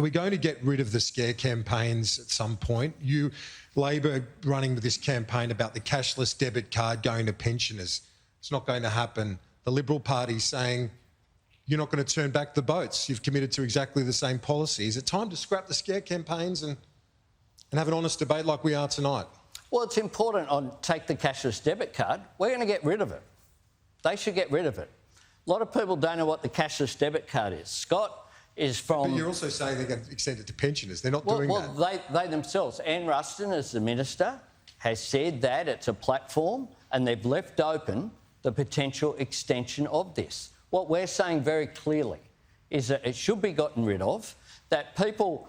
Are we going to get rid of the scare campaigns at some point? You, Labor, running with this campaign about the cashless debit card going to pensioners. It's not going to happen. The Liberal Party saying you're not going to turn back the boats. You've committed to exactly the same policy. Is it time to scrap the scare campaigns and have an honest debate like we are tonight? Well, it's important on take the cashless debit card. We're going to get rid of it. They should get rid of it. A lot of people don't know what the cashless debit card is. Scott is from... But you're also saying they're going to extend it to pensioners. They're not doing that. Well, they themselves, Anne Ruston, as the Minister, has said that it's a platform and they've left open the potential extension of this. What we're saying very clearly is that it should be gotten rid of, that people,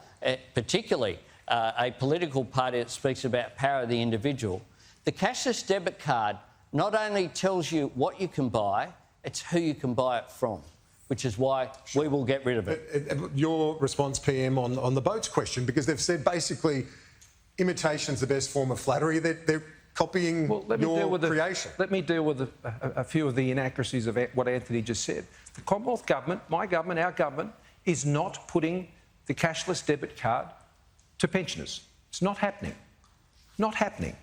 particularly a political party that speaks about power of the individual, the cashless debit card not only tells you what you can buy, it's who you can buy it from, which is why we will get rid of it. Your response, PM, on the boats question, because they've said basically imitation's the best form of flattery. They're copying your creation. Let me deal with a few of the inaccuracies of what Anthony just said. The Commonwealth Government, my government, our government, is not putting the cashless debit card to pensioners. It's not happening. Not happening.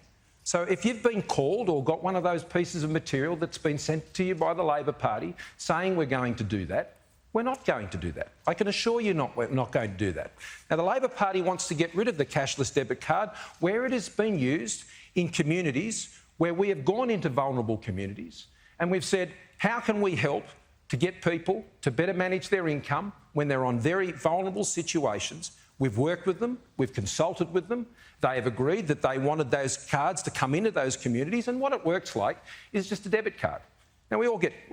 So if you've been called or got one of those pieces of material that's been sent to you by the Labor Party saying we're going to do that, we're not going to do that. I can assure you we're not going to do that. Now, the Labor Party wants to get rid of the cashless debit card where it has been used in communities where we have gone into vulnerable communities and we've said, how can we help to get people to better manage their income when they're on very vulnerable situations? We've worked with them, we've consulted with them. They have agreed that they wanted those cards to come into those communities, and what it works like is just a debit card. Now, we're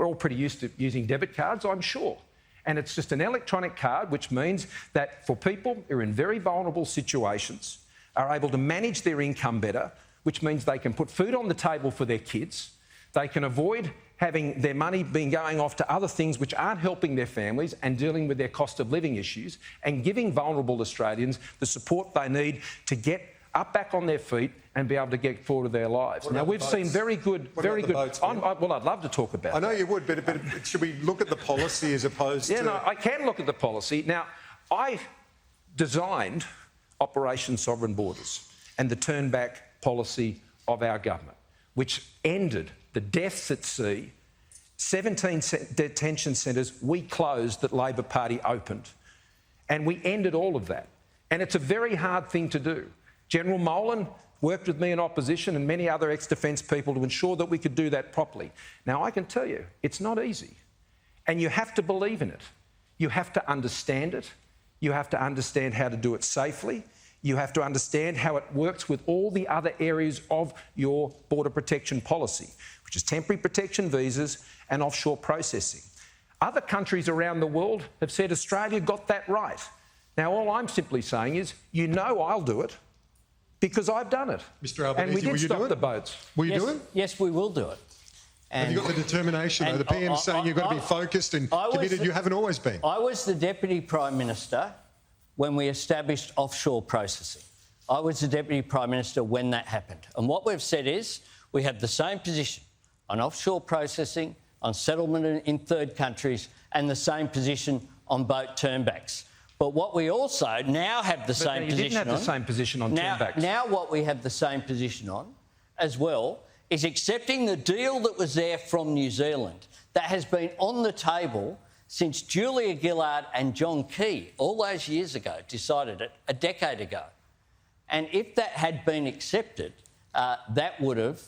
all pretty used to using debit cards, I'm sure. And it's just an electronic card, which means that for people who are in very vulnerable situations, are able to manage their income better, which means they can put food on the table for their kids, they can avoid having their money being going off to other things which aren't helping their families and dealing with their cost of living issues, and giving vulnerable Australians the support they need to get up back on their feet and be able to get forward to their lives. Now, we've seen very good... Well, I'd love to talk about that. I know you would, but should we look at the policy as opposed to... Yeah, no, I can look at the policy. Now, I designed Operation Sovereign Borders and the turnback policy of our government, which ended the deaths at sea, 17 detention centres we closed that Labor Party opened, and we ended all of that. And it's a very hard thing to do. General Molan worked with me in opposition and many other ex-defence people to ensure that we could do that properly. Now, I can tell you, it's not easy. And you have to believe in it. You have to understand it. You have to understand how to do it safely. You have to understand how it works with all the other areas of your border protection policy, which is temporary protection visas and offshore processing. Other countries around the world have said Australia got that right. Now, all I'm simply saying is, you know I'll do it because I've done it. Mr Albanese, and we did stop the boats. Will you do it? Yes, we will do it. Have you got the determination? The PM's saying you've got to be focused and committed. You haven't always been. I was the Deputy Prime Minister when we established offshore processing. I was the Deputy Prime Minister when that happened. And what we've said is we have the same position on offshore processing, on settlement in third countries, and the same position on boat turnbacks. But what we also now have the same position on... You didn't have the same position on turnbacks. Now what we have the same position on as well is accepting the deal that was there from New Zealand that has been on the table since Julia Gillard and John Key, all those years ago, decided it a decade ago. And if that had been accepted, that would have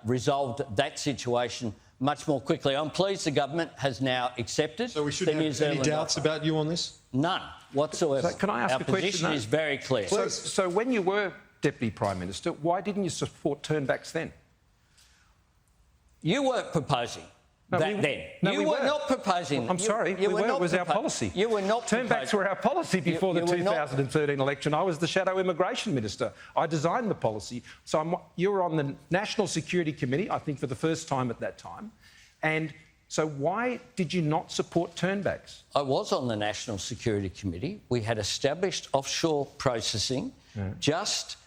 resolved that situation much more quickly. I'm pleased the government has now accepted. So we shouldn't have any doubts about you on this? None whatsoever. So can I ask Our a question? position is very clear. So when you were Deputy Prime Minister, why didn't you support turnbacks then? You weren't proposing then. No, you were not proposing. Well, I'm sorry, we were. It was our policy. You were not Turnbacks were our policy before the 2013 election. I was the Shadow Immigration Minister. I designed the policy. So you were on the National Security Committee, I think for the first time at that time. And so why did you not support turnbacks? I was on the National Security Committee. We had established offshore processing just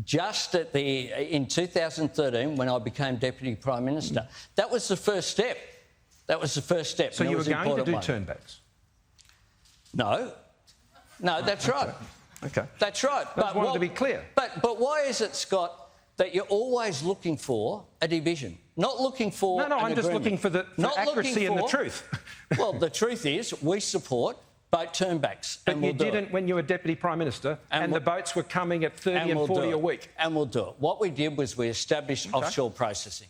in 2013 when I became Deputy Prime Minister. That was the first step. So you were going to do turnbacks? No. No, that's right. Okay. That's right. I just wanted to be clear. But why is it, Scott, that you're always looking for a division, not looking for No, an I'm just agreement? looking for the accuracy and the truth. Well, the truth is we support boat turnbacks. But and we'll you do didn't it. when you were Deputy Prime Minister and the boats were coming at 30 and we'll 40 do a it. week. And we'll do it. What we did was we established offshore processing.